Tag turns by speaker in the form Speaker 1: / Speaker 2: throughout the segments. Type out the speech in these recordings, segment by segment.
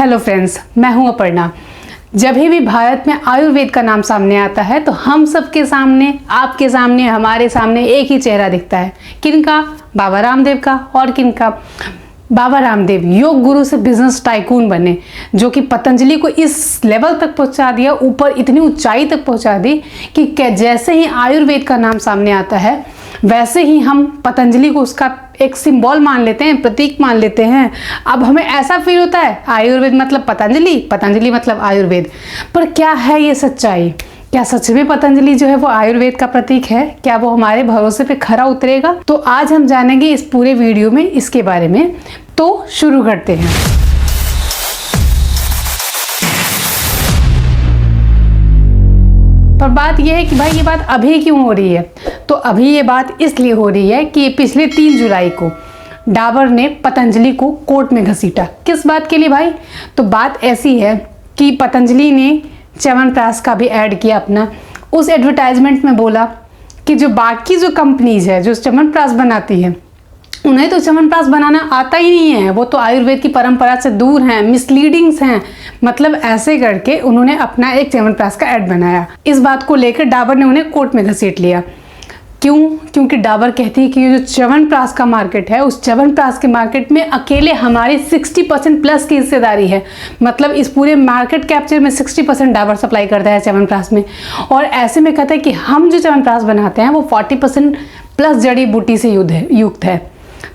Speaker 1: Hello friends, मैं हूं अपर्णा। जब भी भारत में आयुर्वेद का नाम सामने आता है तो हम सबके सामने, आपके सामने, हमारे सामने एक ही चेहरा दिखता है। किनका? बाबा रामदेव का। और किनका? बाबा रामदेव योग गुरु से बिजनेस टाइकून बने, जो कि पतंजलि को इस लेवल तक पहुंचा दिया, ऊपर इतनी ऊंचाई तक पहुंचा दी कि जैसे ही आयुर्वेद का नाम सामने आता है वैसे ही हम पतंजलि को उसका एक सिंबल मान लेते हैं, प्रतीक मान लेते हैं। अब हमें ऐसा फील होता है आयुर्वेद मतलब पतंजलि, पतंजलि मतलब आयुर्वेद। पर क्या है ये सच्चाई? क्या सच में पतंजलि जो है वो आयुर्वेद का प्रतीक है? क्या वो हमारे भरोसे पे खरा उतरेगा? तो आज हम जानेंगे इस पूरे वीडियो में इसके बारे में। तो शुरू करते हैं। पर बात यह है कि भाई ये बात अभी क्यों हो रही है? तो अभी ये बात इसलिए हो रही है कि पिछले 3 जुलाई को डाबर ने पतंजलि को कोर्ट में घसीटा। किस बात के लिए भाई? तो बात ऐसी है कि पतंजलि ने च्यवनप्राश का भी ऐड किया अपना। उस एडवर्टाइजमेंट में बोला कि जो बाकी जो कंपनीज है जो च्यवनप्राश बनाती है उन्हें तो च्यवनप्राश बनाना आता ही नहीं है, वो तो आयुर्वेद की परंपरा से दूर हैं, मिसलीडिंग्स हैं। मतलब ऐसे करके उन्होंने अपना एक च्यवनप्राश का ऐड बनाया। इस बात को लेकर डाबर ने उन्हें कोर्ट में घसीट लिया। क्यों? क्योंकि डाबर कहती है कि ये जो च्यवनप्राश का मार्केट है उस च्यवनप्राश के मार्केट में अकेले हमारी 60% प्लस की हिस्सेदारी है। मतलब इस पूरे मार्केट कैप्चर में 60% डाबर सप्लाई करता है च्यवनप्राश में। और ऐसे में कहता है कि हम जो च्यवनप्राश बनाते हैं वो 40% प्लस जड़ी बूटी से युक्त है।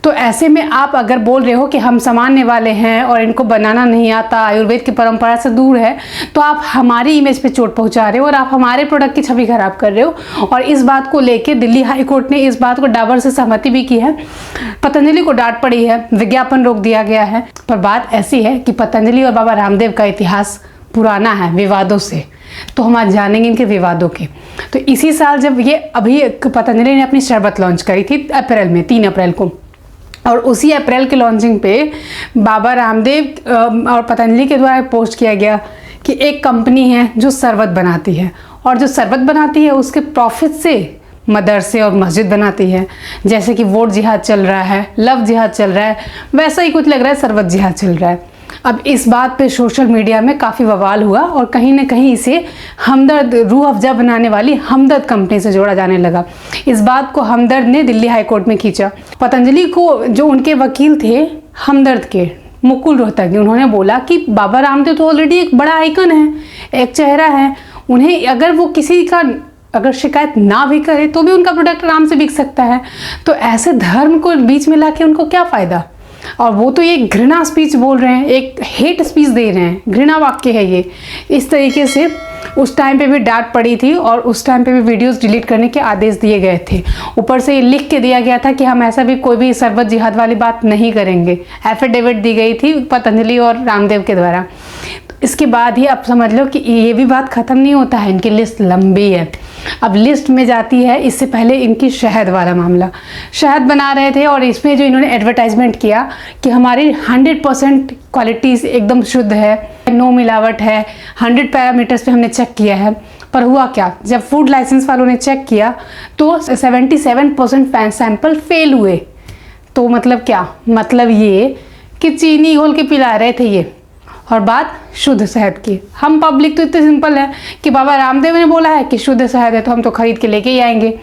Speaker 1: तो ऐसे में आप अगर बोल रहे हो कि हम सामान्य वाले हैं और इनको बनाना नहीं आता, आयुर्वेद की परंपरा से दूर है, तो आप हमारी इमेज पे चोट पहुंचा रहे हो और आप हमारे प्रोडक्ट की छवि खराब कर रहे हो। और इस बात को लेके दिल्ली हाई कोर्ट ने इस बात को डाबर से सहमति भी की है। पतंजलि को डांट पड़ी है, विज्ञापन रोक दिया गया है। पर बात ऐसी है कि पतंजलि और बाबा रामदेव का इतिहास पुराना है विवादों से। तो हम आज जानेंगे इनके विवादों के। तो इसी साल जब ये अभी पतंजलि ने अपनी शरबत लॉन्च करी थी अप्रैल में, 3 अप्रैल को, और उसी अप्रैल के लॉन्चिंग पे बाबा रामदेव और पतंजलि के द्वारा पोस्ट किया गया कि एक कंपनी है जो शरबत बनाती है, और जो शरबत बनाती है उसके प्रॉफिट से मदरसे और मस्जिद बनाती है। जैसे कि वोट जिहाद चल रहा है, लव जिहाद चल रहा है, वैसा ही कुछ लग रहा है शरबत जिहाद चल रहा है। अब इस बात पे सोशल मीडिया में काफ़ी बवाल हुआ और कहीं ना कहीं इसे हमदर्द, रूह अफ़ज़ा बनाने वाली हमदर्द कंपनी से जोड़ा जाने लगा। इस बात को हमदर्द ने दिल्ली हाई कोर्ट में खींचा। पतंजलि को जो उनके वकील थे हमदर्द के, मुकुल रोहतगी, उन्होंने बोला कि बाबा रामदेव तो ऑलरेडी एक बड़ा आइकन है, एक चेहरा है। उन्हें अगर वो किसी का अगर शिकायत ना भी करे तो भी उनका प्रोडक्ट आराम से बिक सकता है। तो ऐसे धर्म को बीच में लाके उनको क्या फ़ायदा? और वो तो ये घृणा स्पीच बोल रहे हैं, एक हेट स्पीच दे रहे हैं, घृणा वाक्य है ये। इस तरीके से उस टाइम पे भी डांट पड़ी थी और उस टाइम पे भी वीडियोस डिलीट करने के आदेश दिए गए थे। ऊपर से ये लिख के दिया गया था कि हम ऐसा भी कोई भी शरबत जिहाद वाली बात नहीं करेंगे। एफिडेविट दी गई थी पतंजलि और रामदेव के द्वारा। इसके बाद ही अब समझ लो कि ये भी बात ख़त्म नहीं होता है, इनकी लिस्ट लंबी है। अब लिस्ट में जाती है, इससे पहले इनकी शहद वाला मामला। शहद बना रहे थे और इसमें जो इन्होंने एडवर्टाइजमेंट किया कि हमारी 100% क्वालिटी एकदम शुद्ध है, नो मिलावट है, 100 पैरामीटर्स पे हमने चेक किया है। पर हुआ क्या? जब फूड लाइसेंस वालों ने चेक किया तो 77% सैंपल फेल हुए। तो मतलब क्या? मतलब ये कि चीनी घोल के पिला रहे थे ये, और बात शुद्ध शहद की। हम पब्लिक तो इतने सिंपल है कि बाबा रामदेव ने बोला है कि शुद्ध शहद है तो हम तो खरीद के लेके ही आएंगे।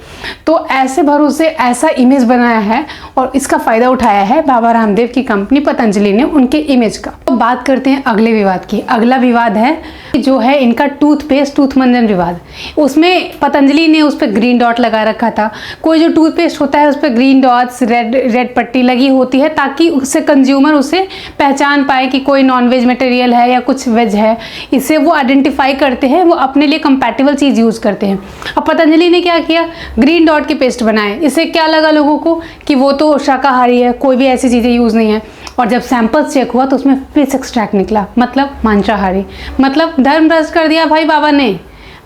Speaker 1: तो ऐसे भरोसे ऐसा इमेज बनाया है और इसका फ़ायदा उठाया है बाबा रामदेव की कंपनी पतंजलि ने उनके इमेज का। तो बात करते हैं अगले विवाद की। अगला विवाद है जो है इनका टूथपेस्ट, टूथ मंजन विवाद। उसमें पतंजलि ने उस पर ग्रीन डॉट लगा रखा था। कोई जो टूथपेस्ट होता है उस पर ग्रीन डॉट्स, रेड पट्टी लगी होती है ताकि उससे कंज्यूमर उसे पहचान पाए कि कोई नॉनवेज मटेरियल है या कुछ वेज है। इससे वो आइडेंटिफाई करते हैं, वो अपने लिए कंपैटिबल चीज़ यूज़ करते हैं। अब पतंजलि ने क्या किया? ग्रीन डॉट के पेस्ट बनाए। इससे क्या लगा लोगों को कि वो तो शाकाहारी है, कोई भी ऐसी चीज़ें यूज़ नहीं है। और जब सैंपल्स चेक हुआ तो उसमें फिश एक्सट्रैक्ट निकला, मतलब मांसाहारी। मतलब धर्म भ्रष्ट कर दिया भाई बाबा ने।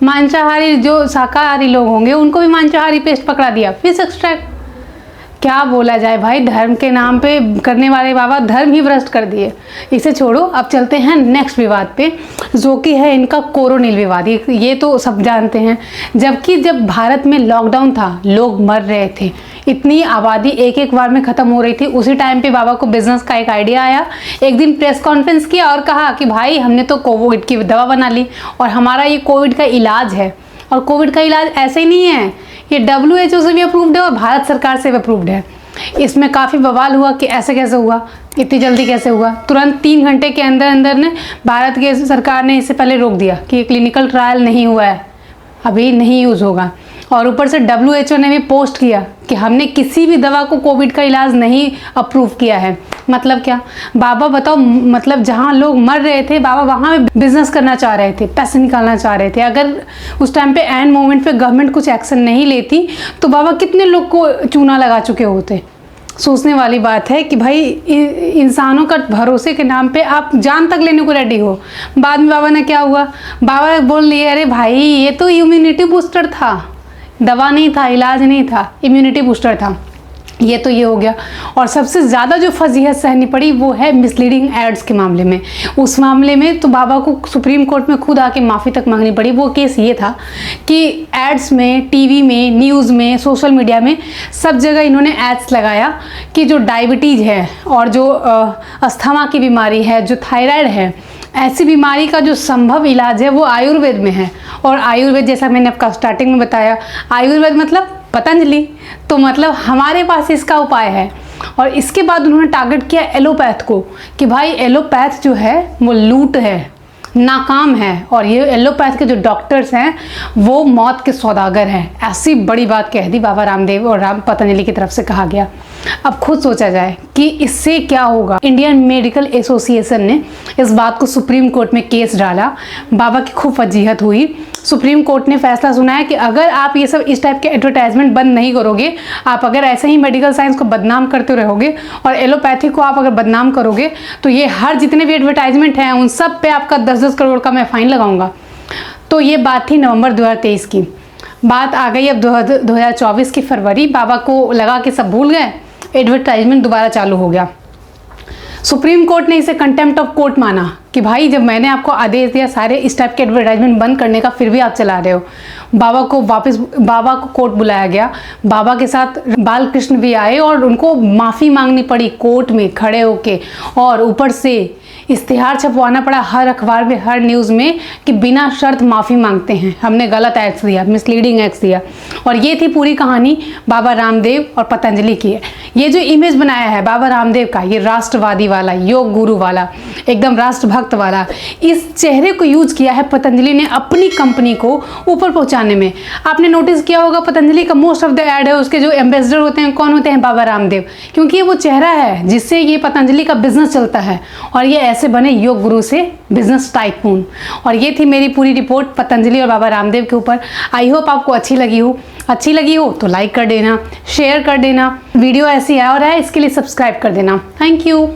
Speaker 1: मांसाहारी जो शाकाहारी लोग होंगे उनको भी मांसाहारी पेस्ट पकड़ा दिया, फिश एक्सट्रैक्ट। क्या बोला जाए भाई, धर्म के नाम पे करने वाले बाबा धर्म ही भ्रष्ट कर दिए। इसे छोड़ो, अब चलते हैं नेक्स्ट विवाद पे, जो कि है इनका कोरोनिल विवाद। ये तो सब जानते हैं, जबकि जब भारत में लॉकडाउन था, लोग मर रहे थे, इतनी आबादी एक एक बार में ख़त्म हो रही थी, उसी टाइम पे बाबा को बिजनेस का एक आइडिया आया। एक दिन प्रेस कॉन्फ्रेंस किया और कहा कि भाई हमने तो कोविड की दवा बना ली और हमारा ये कोविड का इलाज है। और कोविड का इलाज ऐसे ही नहीं है, ये WHO से भी अप्रूव्ड है और भारत सरकार से भी अप्रूव्ड है। इसमें काफ़ी बवाल हुआ कि ऐसे कैसे हुआ, इतनी जल्दी कैसे हुआ। तुरंत 3 घंटे के अंदर अंदर ने भारत की सरकार ने इससे पहले रोक दिया कि क्लिनिकल ट्रायल नहीं हुआ है, अभी नहीं यूज़ होगा। और ऊपर से WHO ने भी पोस्ट किया कि हमने किसी भी दवा को कोविड का इलाज नहीं अप्रूव किया है। मतलब क्या बाबा बताओ, मतलब जहाँ लोग मर रहे थे बाबा वहाँ बिजनेस करना चाह रहे थे, पैसे निकालना चाह रहे थे। अगर उस टाइम पे एंड मोमेंट पे गवर्नमेंट कुछ एक्शन नहीं लेती तो बाबा कितने लोग को चूना लगा चुके होते। सोचने वाली बात है कि भाई इंसानों का भरोसे के नाम पे आप जान तक लेने को रेडी हो। बाद में बाबा ने क्या हुआ, बाबा बोल लिए अरे भाई ये तो इम्यूनिटी बूस्टर था, दवा नहीं था, इलाज नहीं था, इम्यूनिटी बूस्टर था। ये तो ये हो गया। और सबसे ज़्यादा जो फजीहत सहनी पड़ी वो है मिसलीडिंग एड्स के मामले में। उस मामले में तो बाबा को सुप्रीम कोर्ट में खुद आके माफ़ी तक मांगनी पड़ी। वो केस ये था कि एड्स में, टीवी में, न्यूज़ में, सोशल मीडिया में सब जगह इन्होंने एड्स लगाया कि जो डायबिटीज़ है और जो अस्थमा की बीमारी है, जो थायराइड है, ऐसी बीमारी का जो संभव इलाज है वो आयुर्वेद में है। और आयुर्वेद जैसा मैंने आपका स्टार्टिंग में बताया, आयुर्वेद मतलब पतंजलि, तो मतलब हमारे पास इसका उपाय है। और इसके बाद उन्होंने टारगेट किया एलोपैथ को कि भाई एलोपैथ जो है वो लूट है, नाकाम है, और ये एलोपैथ के जो डॉक्टर्स हैं वो मौत के सौदागर हैं। ऐसी बड़ी बात कह दी बाबा रामदेव और पतंजलि की तरफ से कहा गया। अब खुद सोचा जाए कि इससे क्या होगा। इंडियन मेडिकल एसोसिएशन ने इस बात को सुप्रीम कोर्ट में केस डाला, बाबा की खूब फजीहत हुई। सुप्रीम कोर्ट ने फैसला सुनाया कि अगर आप ये सब इस टाइप के एडवर्टाइजमेंट बंद नहीं करोगे, आप अगर ऐसे ही मेडिकल साइंस को बदनाम करते रहोगे और एलोपैथी को आप अगर बदनाम करोगे तो ये हर जितने भी एडवर्टाइजमेंट हैं उन सब पे आपका 10-10 करोड़ का मैं फ़ाइन लगाऊंगा। तो ये बात थी नवंबर 2023 की। बात आ गई अब 2024 की फरवरी। बाबा को लगा कि सब भूल गए, एडवर्टाइजमेंट दोबारा चालू हो गया। सुप्रीम कोर्ट ने इसे कंटेम्प्ट ऑफ कोर्ट माना कि भाई जब मैंने आपको आदेश दिया सारे इस टाइप के एडवर्टाइजमेंट बंद करने का, फिर भी आप चला रहे हो। बाबा को कोर्ट बुलाया गया। बाबा के साथ बालकृष्ण भी आए और उनको माफ़ी मांगनी पड़ी कोर्ट में खड़े होके। और ऊपर से इश्तिहार छपवाना पड़ा हर अखबार में, हर न्यूज़ में कि बिना शर्त माफ़ी मांगते हैं, हमने गलत एक्ट दिया, मिसलीडिंग एक्ट दिया। और ये थी पूरी कहानी बाबा रामदेव और पतंजलि की है। ये जो इमेज बनाया है बाबा रामदेव का, ये राष्ट्रवादी वाला, योग गुरु वाला, एकदम राष्ट्रभक्त वाला, इस चेहरे को यूज किया है पतंजलि ने अपनी कंपनी को ऊपर पहुंचाने में। आपने नोटिस किया होगा पतंजलि का मोस्ट ऑफ द एड है, उसके जो एम्बेसडर होते हैं कौन होते हैं, बाबा रामदेव, क्योंकि ये वो चेहरा है जिससे ये पतंजलि का बिजनेस चलता है। और ये ऐसे बने योग गुरु से बिजनेस टाइकून। और ये थी मेरी पूरी रिपोर्ट पतंजलि और बाबा रामदेव के ऊपर। आई होप आपको अच्छी लगी हो तो लाइक कर देना, शेयर कर देना। वीडियो ऐसी है और है इसके लिए सब्सक्राइब कर देना। Thank you.